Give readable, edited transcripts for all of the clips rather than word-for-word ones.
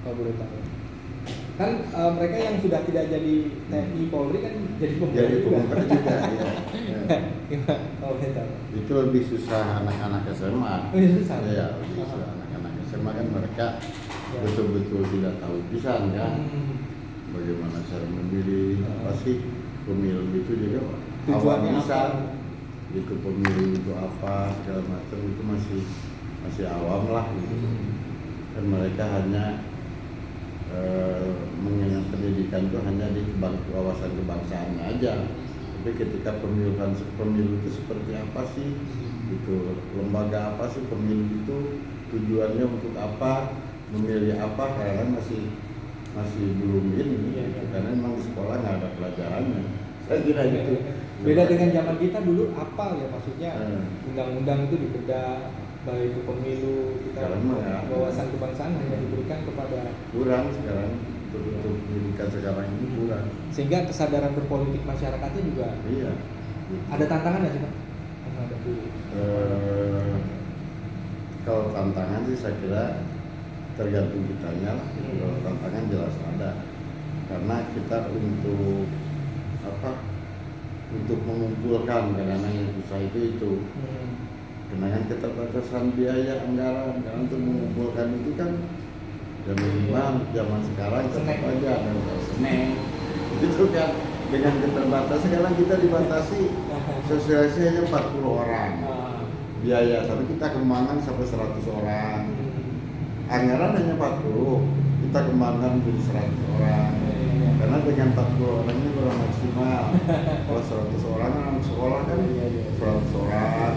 Kalau boleh tahu. Kan mereka yang sudah tidak jadi TNI Polri kan jadi pemuda juga. juga ya. Gimana? Kalau boleh tahu. Itu lebih susah anak-anak SMA. Susah. Ya, lebih susah anak-anak SMA kan mereka betul-betul tidak tahu pisan kan. Bagaimana cara memilih, pasti pemilu itu juga awal bisa. Itu pemilu itu apa segala macam itu masih awam lah gitu. Dan mereka hanya mengenyam pendidikan itu hanya di wawasan kebangsaannya aja. Tapi ketika pemilu itu seperti apa sih, itu lembaga apa sih pemilu itu, tujuannya untuk apa, memilih apa, karena masih belum ini gitu. Karena memang di sekolah nggak ada pelajarannya. Saya kira gitu. Beda dengan zaman kita dulu apal ya, maksudnya undang-undang itu dibedah, baik itu pemilu kita wawasan kebangsaan hanya diberikan kepada kurang sekarang untuk pendidikan sekarang ini kurang, sehingga kesadaran berpolitik masyarakatnya juga iya. Ada tantangan nggak sih Pak? Kalau tantangan sih saya kira tergantung kitanya lah. Kalau tantangan jelas ada, karena kita untuk mengumpulkan dana yang susah itu. Dengan keterbatasan biaya anggaran, karena untuk mengumpulkan itu kan ya minimal zaman sekarang tetap aja ada seneng itu kan, dengan keterbatasan sekarang kita dibatasi sosialisasi hanya 40 orang biaya, tapi kita kembangkan sampai 100 orang, anggaran hanya 40, kita kembangkan menjadi 100 orang, karena dengan 40 orang ini kurang maksimal. Kalau 100 orang anak sekolah kan 100 orang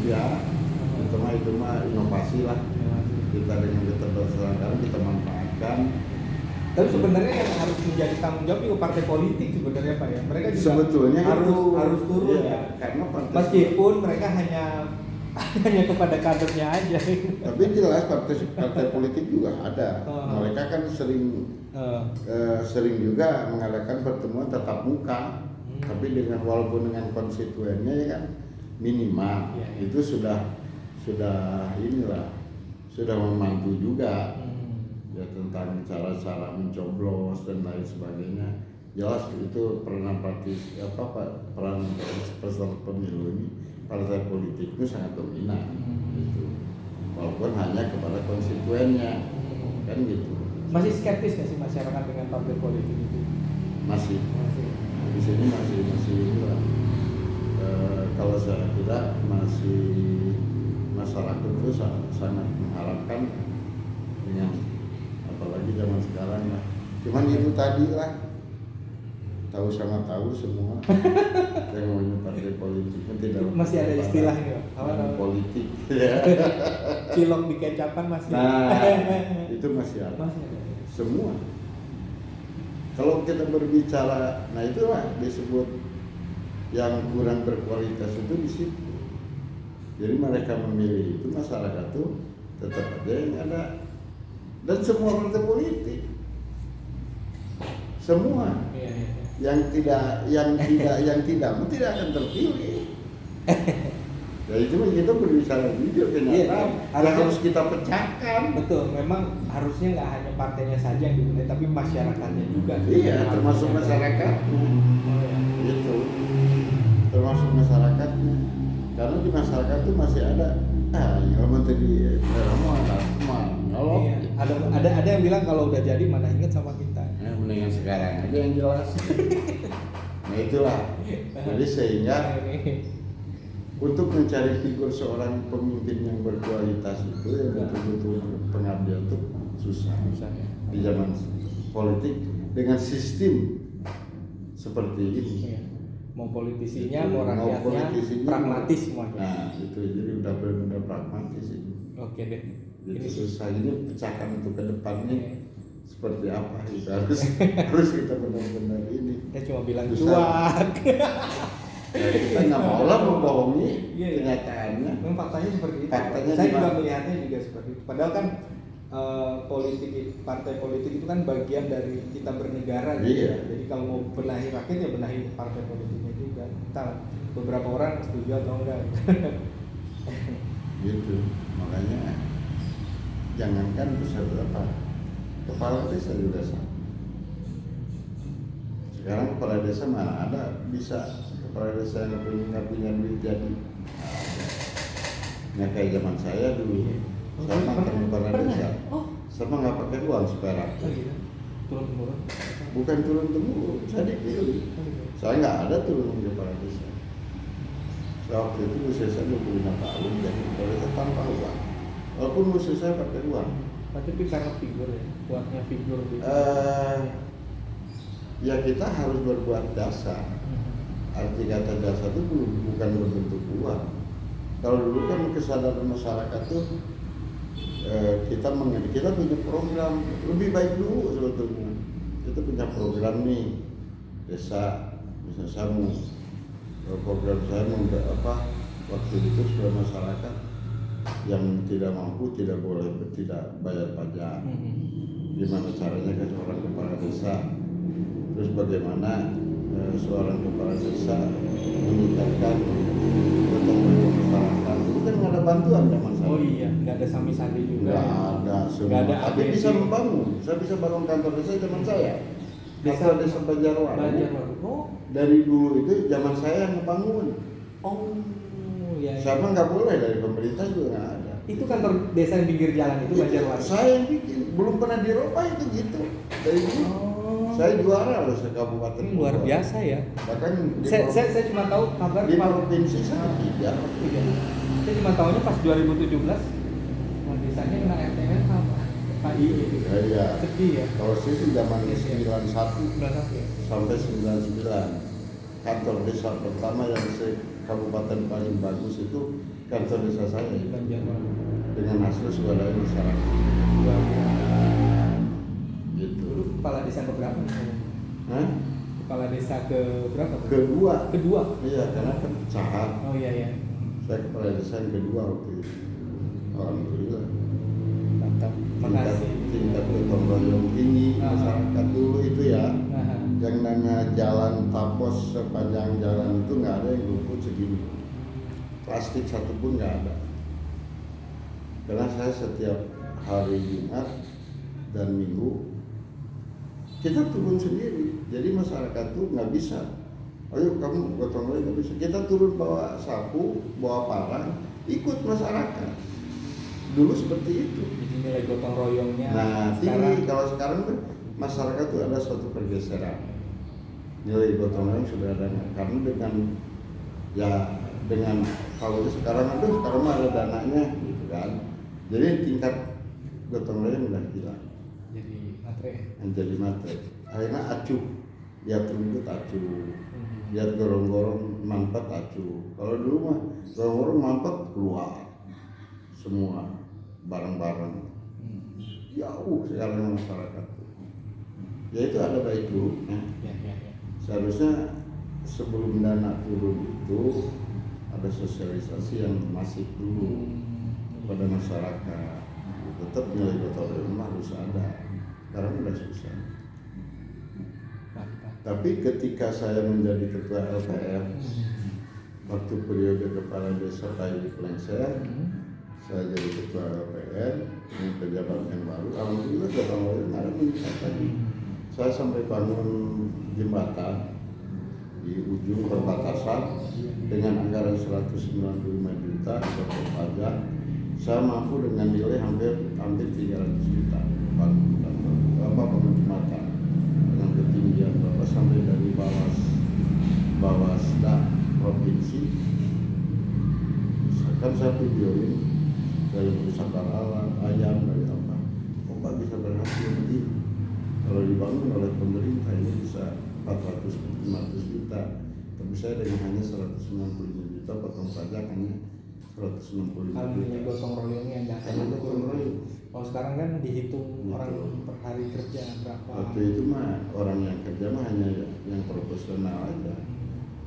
ya, itu mah inovasi lah. Kita dengan keterbatasan anggaran kita manfaatkan. Tapi sebenarnya yang harus menjadi tanggung jawab juga partai politik sebenarnya Pak ya. Mereka juga sebetulnya harus turun ya. Karena meskipun mereka hanya kepada kadernya aja. Tapi jelas partai politik juga ada. Mereka kan sering juga mengadakan pertemuan tatap muka. Tapi walaupun dengan konstituennya ya kan minimal itu sudah membantu juga ya, tentang cara-cara mencoblos dan lain sebagainya. Jelas itu peran peserta pemilu ini, partai politik itu sangat dominan gitu. Walaupun hanya kepada konstituennya kan gitu. Masih skeptis nggak sih masyarakat dengan partai politik itu? Masih. Di sini masih kalau saya kira masih masyarakat itu sangat mengharapkan dengan apalagi zaman sekarang lah. Cuman itu tadi lah, tahu sama tahu semua. Yang namanya partai politik kan tidak masih ada istilahnya politik ya. Cilok di kecapan masih. Itu masih ada. Semua. Kalau kita berbicara, nah itulah disebut yang kurang berkualitas itu di situ. Jadi mereka memilih itu, masyarakat tuh tetap aja yang ada. Dan semua partai politik, semua yang tidak akan terpilih. Ya itu kita berbicara jujur kenyataan, harus kita pecahkan. Betul, memang harusnya nggak hanya partainya saja yang dimulai, tapi masyarakatnya juga. Iya, termasuk masyarakat. Gitu. Termasuk masyarakatnya. Karena di masyarakat itu masih ada kalau menteri nyolong. Ada yang bilang kalau udah jadi mana ingat sama kita. Mendingan sekarang aja yang jelas. Nah itulah. Jadi sehingga untuk mencari figur seorang pemimpin yang berkualitas itu yang betul-betul pengabdian itu susah ya. Di zaman politik dengan sistem seperti ini. Mau politisinya, mau rakyatnya, pragmatis semuanya. Nah itu jadi udah benar-benar pragmatis ini. Oke deh. Ini susah, ini pecahkan untuk ke depannya seperti apa itu harus kita benar-benar ini. Ya cuma bilang cuak. Ya, kita nggak mau lah membohongi kenyataannya. Memang faktanya seperti itu. Faktanya saya juga melihatnya juga seperti itu. Padahal kan partai politik itu kan bagian dari kita bernegara. Iya. Jadi kalau mau benahi rakyat ya benahi partai politiknya juga. Entah beberapa orang setuju atau enggak. Gitu. Makanya jangankan besar berapa kepala desa juga sama. Sekarang kepala desa mana ada bisa kepala desa yang nggak punya duit jadi. Nggak kayak zaman saya dulu. Saya makan kepala desa. Sama nggak pakai uang seperak. Turun temurun? Bukan turun temurun, saya dipilih. Saya nggak ada turun kepala desa. Waktu itu usia saya 25 tahun jadi kepala desa tanpa uang. Walaupun usia saya pakai uang. Tapi karena figur ya, kuatnya figur gitu. Ya kita harus berbuat jasa. Arti kata jasa itu bukan berbentuk uang. Kalau dulu kan kesadaran masyarakat tuh kita punya program lebih baik dulu sebetulnya. Kita punya program nih desa, misalnya saya program saya waktu itu supaya masyarakat yang tidak mampu tidak bayar pajak. Gimana caranya ke seorang kepala desa? Terus bagaimana seorang kepala desa meningkatkan gotong-royong masyarakat? Dulu kan nggak ada bantuan zaman saya. Oh iya, nggak ada sami-sami juga. Nggak ada semua. Nggak ada. Tapi bisa membangun. Saya bisa bangun kantor desa zaman saya. Kantor desa Banjarwaru. Oh. Dari dulu itu zaman saya yang ngebangun. Oh. Ya. Sama nggak boleh dari pemerintah juga nggak ada. Itu kantor desa yang pinggir jalan itu Banjarwaru. Saya yang bikin, belum pernah diroba itu gitu. Dari dulu. Saya juara loh se-kabupaten. Luar biasa ya. Bahkan saya cuma tahu kabar di provinsi saya tidak. Saya cuma tahunya pas 2017 desanya kena RTN sama KI gitu. Iya. Sedih ya. Kalau saya sih zaman 91 ya. sampai 99. Kantor desa pertama yang kabupaten paling bagus itu kantor desa saya dengan hasil swadaya masyarakat. Gitu. Dulu kepala desa keberapa? Kepala desa ke berapa? Kedua. Iya, karena kan pecahan. Oh iya. Saya kepala desa yang kedua waktu itu. Alhamdulillah. Mantap. Makasih. Tingkat gotong royong tinggi masyarakat dulu itu ya. Yang namanya jalan tapos sepanjang jalan itu nggak ada yang rumput segini. Plastik satu pun nggak ada. Karena saya setiap hari Jumat dan Minggu kita turun sendiri. Jadi masyarakat tuh nggak bisa. Ayo kamu gotong royong nggak bisa. Kita turun bawa sapu, bawa parang, ikut masyarakat. Dulu seperti itu. Jadi nilai gotong royongnya. Nah, tinggi. Kalau sekarang kan masyarakat tuh ada suatu pergeseran. Nilai gotong royong sudah ada. Karena dengan kalau sekarang mah ada dananya gitu kan. Jadi tingkat gotong royong udah hilang. Jadi matre. Akhirnya acuh. Lihat rumput acuh. Lihat gorong-gorong mampet acuh. Kalau dulu mah gorong-gorong mampet keluar semua barang-barang. Jauh sekarang masyarakat. Ya itu ada baik buruknya. Seharusnya sebelum dana turun itu ada sosialisasi yang masif dulu kepada masyarakat. Tetap nilai gotong royong harus ada. Sekarang udah susah. Tapi ketika saya menjadi ketua LPM waktu periode kepala desa Kayu Plengser, saya jadi ketua LPM dengan pejabat yang baru. Alhamdulillah gotong royong ada meningkat lagi. Saya sampai bangun jembatan di ujung perbatasan dengan anggaran 195 juta sebagai pajak. Saya mampu dengan nilai hampir 300 juta bangun jembatan dengan ketinggian berapa sampai dari Bawasda provinsi. Kan saya videoin dari perusahaan alam, ayam dari apa. Kok Pak bisa berhasil begini? Kalau dibangun oleh pemerintah ini bisa 400-500 juta, tapi saya dengan hanya 195 juta potong pajak hanya 165 juta. Kalau nilai gotong royongnya dasarnya gotong royong. Kalau sekarang kan dihitung orang per hari kerja berapa. Waktu itu mah orang yang kerja mah hanya yang profesional aja,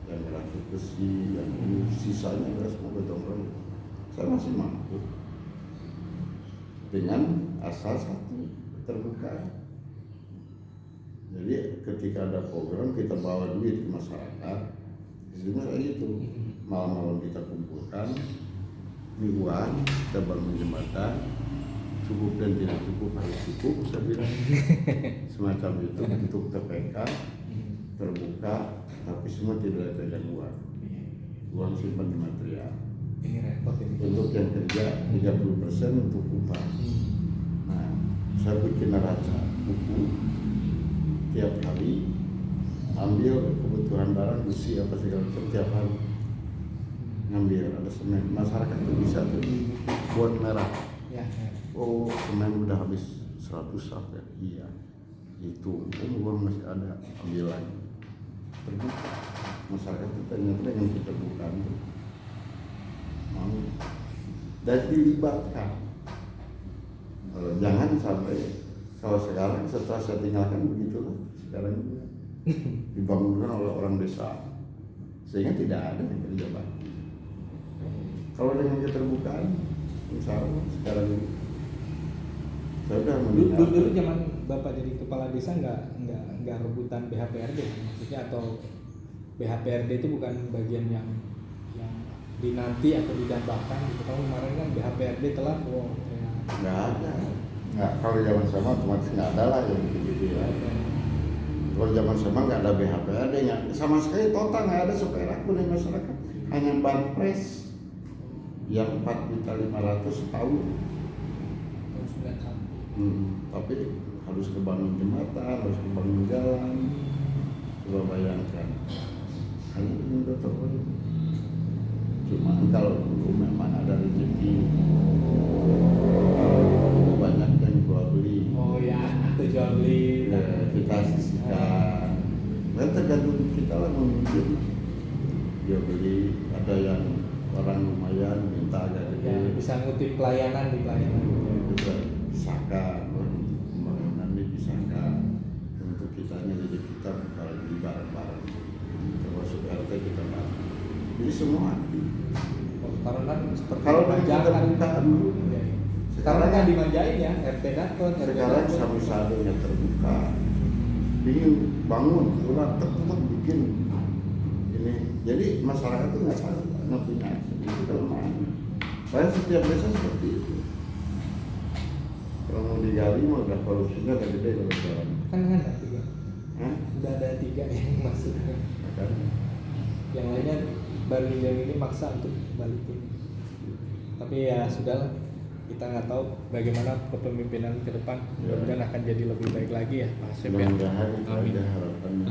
yang merakit besi, yang ini sisanya adalah semua gotong royong. Saya masih mampu dengan asal satu terbuka. Jadi ketika ada program kita bawa duit ke masyarakat, isinya kayak gitu. Malam-malam kita kumpulkan, mingguan kita bangun jembatan, cukup dan tidak cukup harus cukup, saya bilang semacam itu untuk TPK terbuka, tapi semua tidak pegang uang simpan di material. Ini repot ini. Untuk yang kerja 30% untuk upah. Nah, saya bikin neraca buku tiap hari, ambil kebutuhan barang besi apa segala macam tiap hari ngambil, ada semen, masyarakat itu bisa tuh buat merah. Ya. Oh, semen udah habis 100 sak ya? Iya. Itu uang masih ada, ambil lagi. Terbuka. Masyarakat itu ternyata dengan kita bukan mau dan dilibatkan. Jangan sampai kalau sekarang setelah saya tinggalkan begitulah sekarang dibangunkan oleh orang desa sehingga tidak ada yang terlibat. Kalau dengan keterbukaan, insya Allah sekarang ini saya sudah melihat. Dulu zaman Bapak jadi kepala desa nggak rebutan BHPRD maksudnya, atau BHPRD itu bukan bagian yang dinanti atau didambakan gitu. Kalau kemarin kan BHPRD telah nggak ada. Nggak, kalau zaman sama otomatis nggak ada lah yang gitu ya. Kalau zaman sama nggak ada BHPRD, nggak sama sekali total nggak ada seperak pun di masyarakat, hanya banpres yang 4.500.000 setahun. Tapi harus kebangun jembatan, harus kebangun jalan. Coba bayangkan, hanya ini udah terlalu. Cuma kalau dulu memang ada rezeki, banyak yang jual beli. Oh ya, atau jual beli. Ya, kita sisihkan. Nah, tergantung kita lah memimpin. Jual beli, ada yang orang lumayan minta agak gede. Ya, bisa ngutip pelayanan di pelayanan. Bisa pisahkan, pembangunan dipisahkan. Untuk kitanya jadi kita kalau di bareng-bareng, termasuk RT kita bareng. Jadi semua aktif. Karena kan seperti Kalau dari dimanjakan. keterbukaan dulu, Sekarang kan dimanjain ya, RT Daton, RT sekarang Daton. satu-satunya terbuka. Ingin bangun, ulang tetap bikin ini. Jadi masyarakat itu nggak salah, nggak punya akses. Itu kelemahannya. Saya setiap desa seperti itu. Kalau mau digali mau udah korupsinya udah gede kalau sekarang. Kan ada 3. Udah ada 3 yang masuk. Makanya. Yang lainnya baru yang ini maksa untuk balikin. Tapi ya sudahlah, kita nggak tahu bagaimana kepemimpinan ke depan. Mudah-mudahan akan jadi lebih baik lagi ya Pak Septian. Mudah-mudahan itu Amin. aja harapannya.